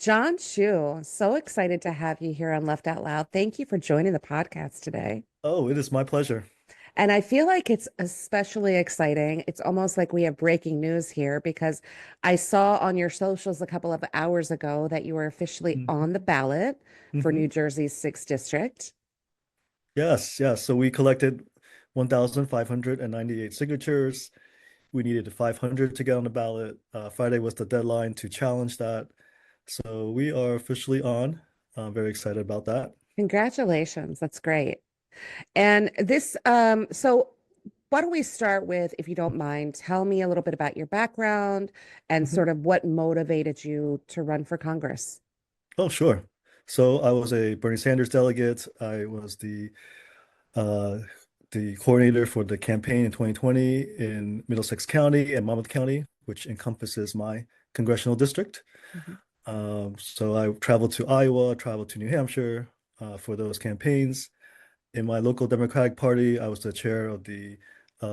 John Chu, so excited to have you here on Left Out Loud. Thank you for joining the podcast today. Oh, it is my pleasure. And I feel like it's especially exciting. It's almost like we have breaking news here because I saw on your socials a couple of hours ago that you were officially Mhm. on the ballot for Mhm. New Jersey's 6th district. Yes, yes. So we collected 1,598 signatures. We needed 500 to get on the ballot. Friday was the deadline to challenge that. So we are officially on. I'm very excited about that. Congratulations. That's great. And so why don't we start with, if you don't mind, tell me a little bit about your background and Mhm. sort of what motivated you to run for Congress. Oh, sure. So I was a Bernie Sanders delegate. I was uh, the coordinator for the campaign in 2020 in Middlesex County and Monmouth County, which encompasses my congressional district. Mhm. So I traveled to Iowa, traveled to New Hampshire for those campaigns. In my local Democratic Party, I was the chair of the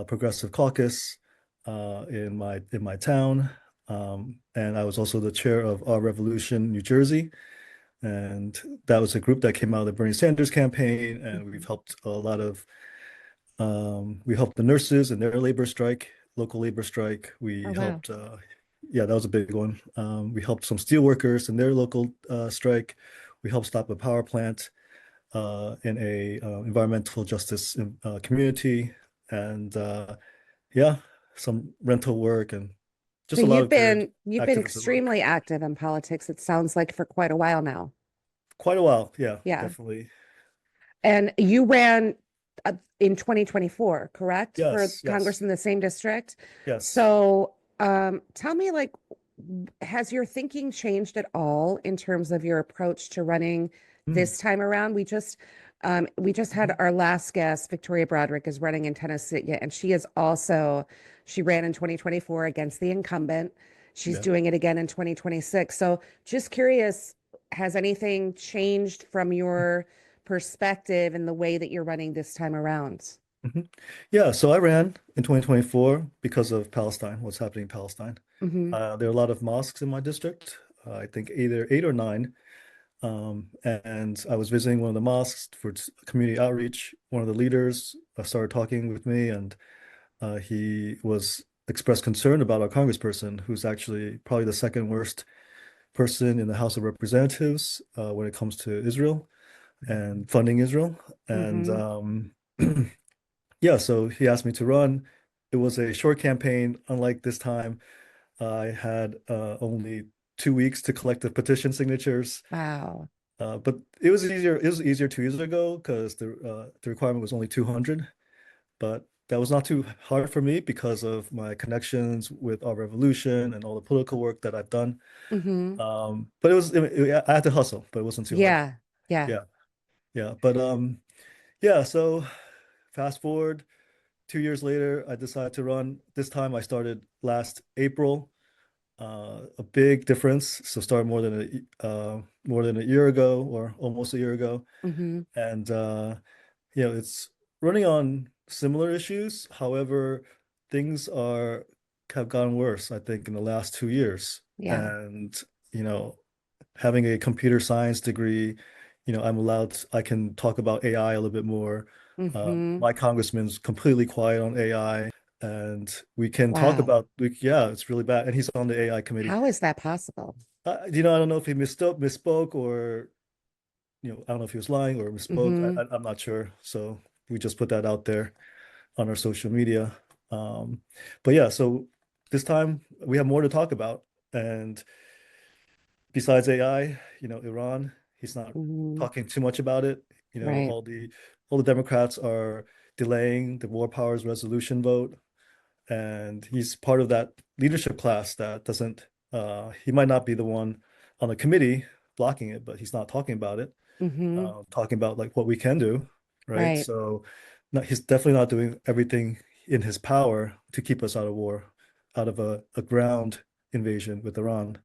Progressive Caucus in my town, and I was also the chair of Our Revolution, New Jersey, and that was a group that came out of the Bernie Sanders campaign, and we've Mhm. helped a lot of we helped the nurses in their labor strike, local labor strike. Oh, We wow. helped, yeah, that was a big one. We helped some steel workers in their local strike. We helped stop a power plant in a environmental justice community, and yeah, some rental work and So just a lot of good you've been activism work. extremely active in politics, it sounds like for quite a while now. Quite a while, yeah, Yeah. definitely. And you ran in 2024, correct? For Yes, yes, Congress in the same district. yes. So, tell me, like, has your thinking changed at all in terms of your approach to running Mm. this time around? We just had Mhm. our last guest, Victoria Broderick, is running in Tennessee, and she ran in 2024 against the incumbent. She's Yeah. doing it again in 2026. So, just curious, has anything changed from your perspective in the way that you're running this time around? Mhm. Yeah, so I ran in 2024 because of Palestine, what's happening in Palestine. Hmm. There are a lot of mosques in my district, I think either eight or nine. And I was visiting one of the mosques for community outreach. One of the leaders started talking with me, and he was expressed concern about our congressperson, who's actually probably the second worst person in the House of Representatives when it comes to Israel and funding Israel. And Hmm. yeah, so he asked me to run. It was a short campaign. Unlike this time, I had only 2 weeks to collect the petition signatures. Wow. But it was easier. It was easier 2 years ago because the requirement was only 200. But that was not too hard for me because of my connections with our revolution and all the political work that I've done. Hmm. But I had to hustle, but it wasn't too hard. Yeah. Yeah. Yeah, yeah. But yeah. So fast forward 2 years later, I decided to run. This time I started last April. A big difference. So started more than a year ago, or almost a year ago, Hmm. and it's running on similar issues. However, things are have gotten worse, I think, in the last 2 years. Yeah. And you know, having a computer science degree, I can talk about AI a little bit more. Hmm. My congressman's completely quiet on AI, and we can talk Wow. about, yeah, it's really bad. And he's on the AI committee. How is that possible? I don't know if he misspoke, or, I don't know if he was lying or misspoke. Hmm. I'm not sure. So we just put that out there on our social media. Um, but yeah, so this time we have more to talk about. And besides AI, Iran, he's not Hmm. talking too much about it. Right. All the Democrats are delaying the war powers resolution vote, and he's part of that leadership class that doesn't. He might not be the one on the committee blocking it, but he's not talking about it. Hmm. Talking about like what we can do, right? Right. So, no, he's definitely not doing everything in his power to keep us out of war, out of a ground invasion with Iran.